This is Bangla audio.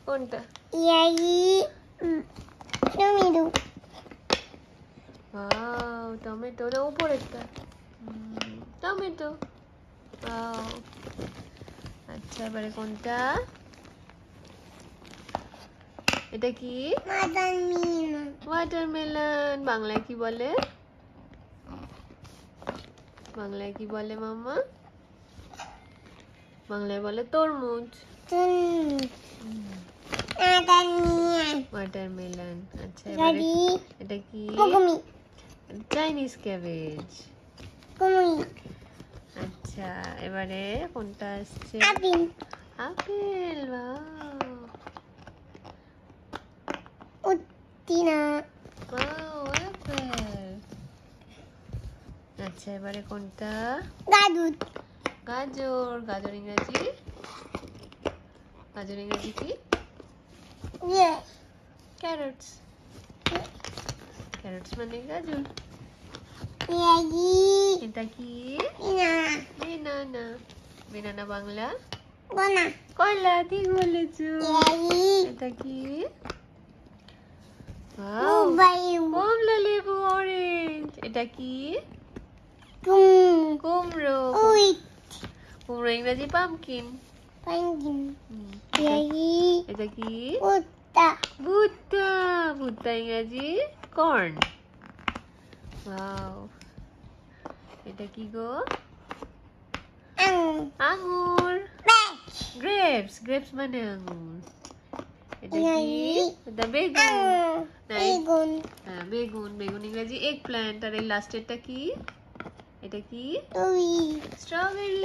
কোনটা? টমেটো। ওয়াও, টমেটো না উপরেরটা? টমেটো। ওয়াও। আচ্ছা, এবারে কোনটা? এটা কি? ওয়াটারমেলন। বাংলায় কি বলে? বাংলায় কি বলে মাম্মা? বাংলায় বলে তরমুজ। ওয়াটারমেলন। আচ্ছা, এবারে এটা কি? Chinese cabbage. আচ্ছা, এবারে কোনটা আসছে? আপেল। ওয়াও। Wow, apple. আচ্ছা, এবারে কোনটা? গাজর। গাজর ইংরেজি? গাজর ইংরেজি কি? ক্যারটস। ক্যারটস মানে গাজর। এটা কি? বেনানা। বেনানা বাংলা? কলা। ঠিক বলেছো। এটা কি? কমলা লেবু। অরেঞ্জ। এটা কি? কুমড়ো। কুমড়ো ইংরেজি পামকিন। এটা কি? ভুট্টা। ভুট্টা ইংরেজি কর্ন। ওয়াও। এটা কি গো? আঙ্গুর। গ্রেপস। গ্রেপস মানে আঙ্গুর। এটা কি? এটা বেগুন। হ্যাঁ, বেগুন। বেগুন ইংরেজি এগ প্ল্যান্ট। আর এই লাস্টেরটা কি? এটা কি? স্ট্রবেরি।